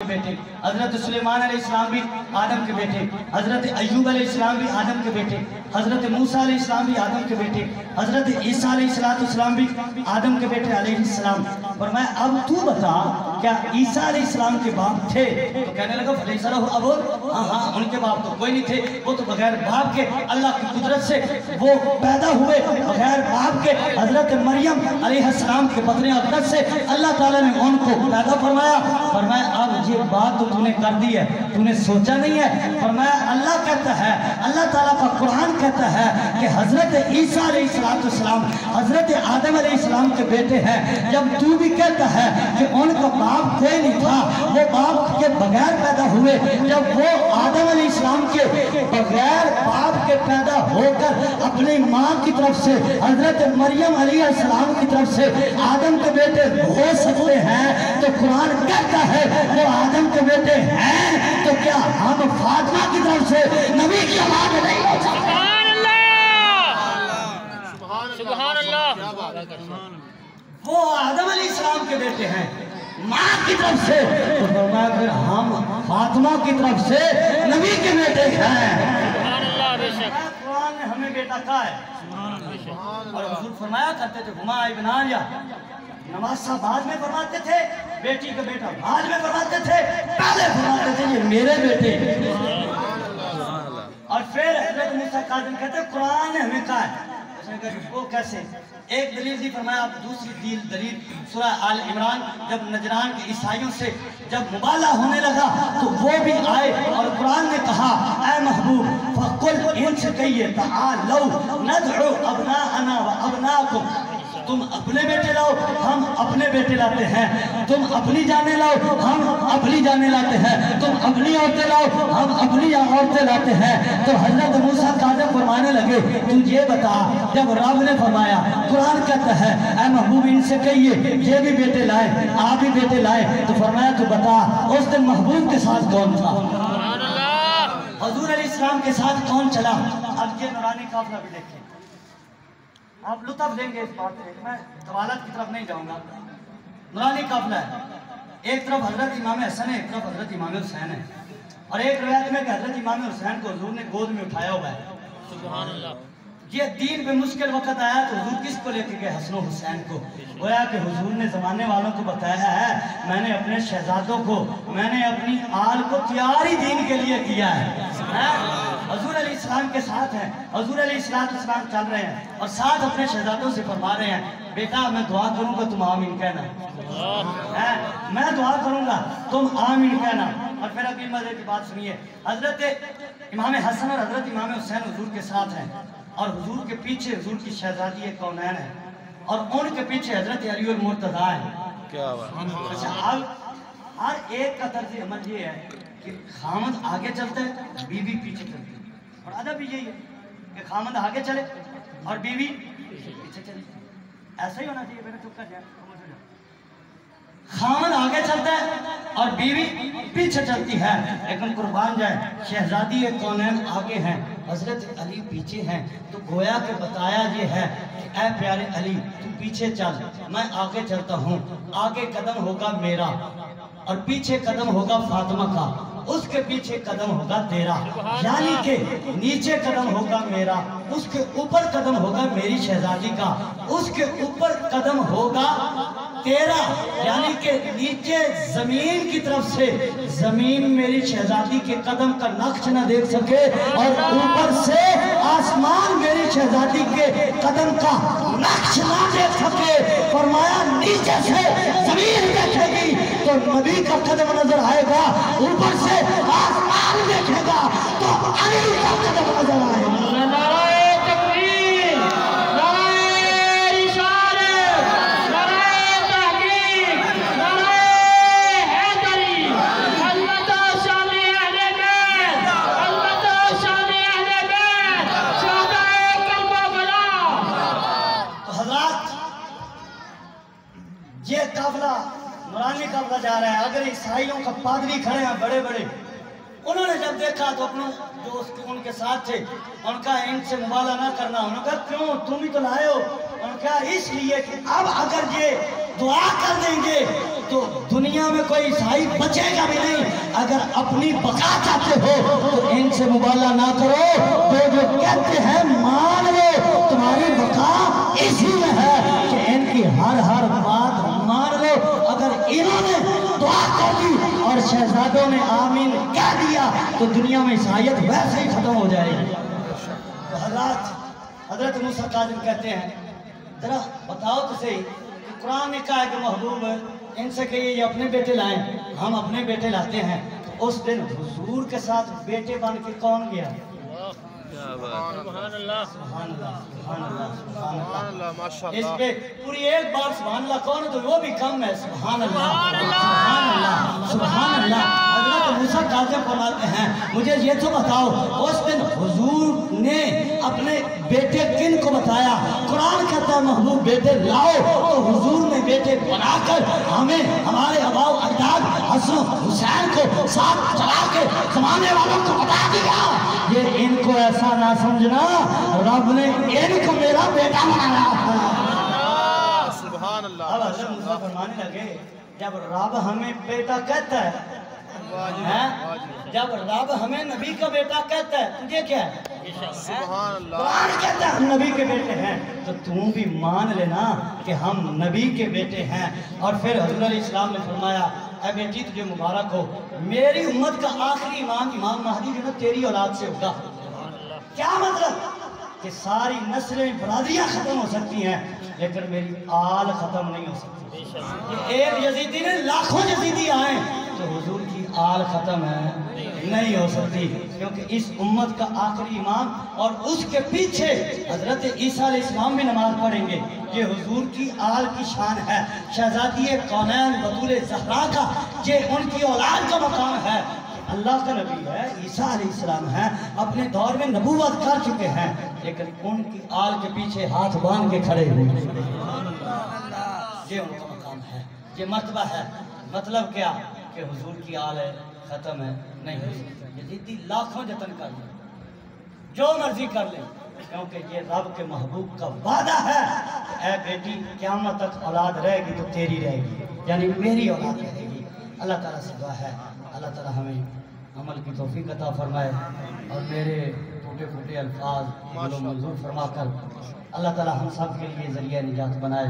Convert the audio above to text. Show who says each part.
Speaker 1: बेटे, हजरत सुलेमान अलैहिस्सलाम भी आदम के बेटे, हजरत अय्यूब अलैहिस्सलाम भी आदम के बेटे, हजरत मूसा अलैहिस्सलाम भी आदम के बेटे, हजरत ईसा अलैहिस्सलाम भी आदम के बेटे अलैहिस्सलाम। और मैं अब तू बता क्या ईसा अलैहिस्सलाम के बाप थे? तो कहने लगा फलैसा लहू अबून, हाँ उनके बाप तो कोई नहीं थे, वो तो बगैर बाप के अल्लाह की कुदरत से वो पैदा हुए, बगैर बाप के। हजरत मरियम अलैहिस्सलाम के बतन अक़दस से अल्लाह ताला ने उनको पैदा फरमाया। अब ये बात तो तूने कर दी है, तूने सोचा नहीं है। फरमाया अल्लाह कहता है, अल्लाह ताला का कुरान कहता है कि हजरत ईसा अलैहिस्सलाम हजरत आदम अलैहिस्सलाम के बेटे हैं। जब तू भी कहता है कि उनका बाप कोई नहीं था, वो बाप के बगैर पैदा हुए, जब वो आदम अलैहिस्सलाम के बगैर बाप के पैदा होकर अपनी माँ की तरफ से हजरत मरियम अलैहिस्सलाम की तरफ से आदम के बेटे हो सकते हैं, तो कुरान कहता है वो आदम के बेटे हैं, तो क्या हम फातिमा की तरफ से नबी की औलाद नहीं हो सकते?
Speaker 2: सुभान अल्लाह।
Speaker 1: वो आदम अलैहिस्सलाम के बेटे हैं माँ की तरफ से, तो फरमाया फिर हम फातिमा की तरफ से नबी के बेटे हैं। कुरान ने हमें बेटा कहा है। और हुजूर फरमाया करते थे हुमा इब्नान, या नमाज साहब बाद में फरमाते थे, बेटी का बेटा बाद में फरमाते थे, पहले फरमाते थे ये मेरे बेटे। और फिर हज़रत मूसा काज़िम कहते कुरान ने हमें कहा है। वो कैसे? एक दलील दी फरमाया, अब दूसरी दलील सूरह आल इमरान, जब नजरान के ईसाइयों से जब मुबाला होने लगा तो वो भी आए और कुरान ने कहा ऐ महबूब फकुल इनसे कहिए तआलौ नदउ अबनाअना व अबनाकुम, तुम अपने बेटे लाओ हम अपने बेटे लाते हैं, तुम अपनी जाने लाओ हम अपनी जाने लाते हैं, तुम अपनी औरतें लाओ हम अपनी औरतें लाते हैं। तो हजरत मूसा काज़िम फरमाने लगे तुम ये बता, जब रब ने फरमाया कुरान कहता है ऐ महबूब इनसे कहिए ये भी बेटे लाए आप भी बेटे लाए, तो फरमाया तू बता उस दिन महबूब के साथ कौन था? हुजूर अलैहिस्सलाम के साथ कौन चला? अब ये नूरानी काफिला भी देखें, आप लुत्फ लेंगे इस बात से। मैं दवालत की तरफ नहीं जाऊंगा। नूरानी काफिला है, एक तरफ हजरत इमाम हसन है, एक तरफ हजरत इमाम हुसैन है, और एक रिवायत में कि हजरत इमाम हुसैन को हुजूर ने गोद में उठाया हुआ है। सुभान अल्लाह। ये दीन पे मुश्किल वक्त आया तो हुजूर किसको लेके गए? हसन हुसैन को। गोया कि हुजूर ने ज़माने वालों को बताया है मैंने अपने शहजादों को, मैंने अपनी आल को तैयार ही दीन के लिए किया है। हुजूर अलैहिस्सलाम के साथ हैं, हुजूर अलैहिस्सलाम चल रहे हैं और साथ अपने शहजादों से फरमा रहे हैं बेटा मैं दुआ करूंगा तुम आमीन कहना है, मैं दुआ करूंगा तुम आमीन कहना। और फिर अगली मजे की बात सुनिए, हजरत इमाम हसन और हजरत इमाम हुसैन हुजूर के साथ हैं और हुजूर के पीछे हुजूर की शहजादी कौनैन है और उनके पीछे हजरत अली और मुर्तज़ा है। क्या बात। अच्छा अब हर एक का तर्ज अमल ये है कि खामद आगे चलता है बीवी पीछे चलती है, और अदब भी यही है कि खामद आगे चले और बीवी पीछे चले। ऐसा ही होना चाहिए। बेटा चुप कर जाए, खामद आगे चलता है और बीवी पीछे चलती है, लेकिन कुर्बान जाए शहजादी कौनैन आगे हैं हजरत अली पीछे हैं। तो गोया के बताया ये है कि ऐ प्यारे अली तू पीछे चल, मैं आगे चलता हूँ, आगे कदम होगा मेरा और पीछे कदम होगा फातिमा का, उसके पीछे कदम होगा तेरा, यानी कि नीचे कदम होगा मेरा, उसके ऊपर कदम होगा मेरी शहजादी का, उसके ऊपर कदम होगा तेरा, यानी कि नीचे जमीन की तरफ से जमीन मेरी शहजादी के कदम का नक्श न देख सके और ऊपर से आसमान मेरी शहजादी के कदम का नक्श न देख सके। फरमाया नीचे से जमीन देखेगी तो नबी का कदम नजर आएगा, ऊपर से आसमान देखेगा तो अली का कदम नजर आएगा। ये काफिला नूरानी काफिला जा रहा है। अगर ईसाइयों का पादरी खड़े हैं बड़े बड़े, उन्होंने जब देखा तो अपने जो उनके साथ थे उनका इनसे मुबाला ना करना, उन्होंने कहा क्यों तुम ही तो लाए हो, उन्होंने कहा इसलिए कि अब अगर ये दुआ कर देंगे تو دنیا میں کوئی عیسائی بچے گا بھی نہیں۔ اگر اپنی بقا چاہتے ہو تو ان سے مبالغہ نہ کرو، جو کہتے ہیں مان لو، تمہاری بقا اسی میں ہے کہ ان کی ہر بات مان لو۔ اگر انہوں نے دعا کر دی اور شہزادوں نے آمین کہہ دیا تو دنیا میں عیسائیت ویسے ہی ختم ہو جائے گی۔ تو حضرت موسیٰ کاظم کہتے ہیں ذرا بتاؤ تو صحیح کہ قرآن نے کہا ہے کہ محبوب ان سے کہیے یہ اپنے بیٹے لائیں، ہم اپنے بیٹے لاتے ہیں، تو اس دن حضور کے ساتھ بیٹے بن کے کون گیا؟
Speaker 2: سبحان اللہ
Speaker 1: سبحان اللہ سبحان اللہ سبحان
Speaker 3: سبحان
Speaker 1: اللہ۔
Speaker 3: اللہ ماشاء
Speaker 1: اس
Speaker 3: اللہ
Speaker 1: پہ پوری ایک بار سبحان اللہ کون ہے تو وہ بھی کم ہے۔ سبحان اللہ سبحان اللہ سبحان اللہ۔ حضرت موسیٰ کاظم فرماتے ہیں مجھے یہ تو بتاؤ اس دن حضور نے اپنے بیٹے کن کو بتایا؟ قرآن کہتا ہے محبوب بیٹے لاؤ، تو حضور نے بیٹے بنا کر ہمیں ہمارے آباء و اجداد حسن حسین کو ساتھ چلا کے زمانے والوں کو بتا دیا۔ یہ ان کو ایسا نہ سمجھنا رب نے ان کو میرا بیٹا بنایا۔
Speaker 3: سبحان اللہ
Speaker 1: اب حضرت موسیٰ فرمانے لگے جب رب ہمیں بیٹا کہتا ہے، جب رب ہمیں نبی کا بیٹا کہتا ہے تجھے کیا ہے؟
Speaker 3: سبحان اللہ
Speaker 1: قرآن کہتا ہے ہم نبی کے بیٹے ہیں، تو تم بھی مان لینا کہ ہم نبی کے بیٹے ہیں۔ اور پھر حضور علیہ السلام نے فرمایا اے بیٹی تجھے مبارک ہو، میری امت کا آخری امام امام مہدی جو نا تیری اولاد سے ہوگا۔ کیا مطلب؟ کہ ساری نسلیں برادریاں ختم ہو سکتی ہیں لیکن میری آل ختم نہیں ہو سکتی۔ کہ ایک یزیدی نے لاکھوں یزیدی آئیں تو حضور کی آل ختم ہے نہیں ہو سکتی، کیونکہ اس امت کا آخری امام اور اس کے پیچھے حضرت عیسیٰ علیہ السلام بھی نماز پڑھیں گے۔ یہ حضور کی آل کی شان ہے، شہزادی کونین بطول زہرا کا یہ ان کی اولاد کا مقام ہے۔ اللہ کا نبی ہے، عیسیٰ علیہ السلام ہے، اپنے دور میں نبوت کر چکے ہیں، لیکن ان کی آل کے پیچھے ہاتھ باندھ کے کھڑے ہوئے۔ یہ ان کا مقام ہے، یہ مرتبہ ہے۔ مطلب کیا کہ حضور کی آل ہے ختم ہے نہیں ہو سکتی۔ یزیدی لاکھوں جتن کر لیں، جو مرضی کر لیں، کیونکہ یہ رب کے محبوب کا وعدہ ہے کہ اے بیٹی قیامت تک اولاد رہے گی تو تیری رہے گی، یعنی میری اولاد رہے گی۔ اللہ تعالیٰ سے دعا ہے اللہ تعالیٰ ہمیں عمل کی توفیق عطا فرمائے اور میرے ٹوٹے پھوٹے الفاظ منظور فرما کر اللہ تعالیٰ ہم سب کے لیے ذریعہ نجات بنائے۔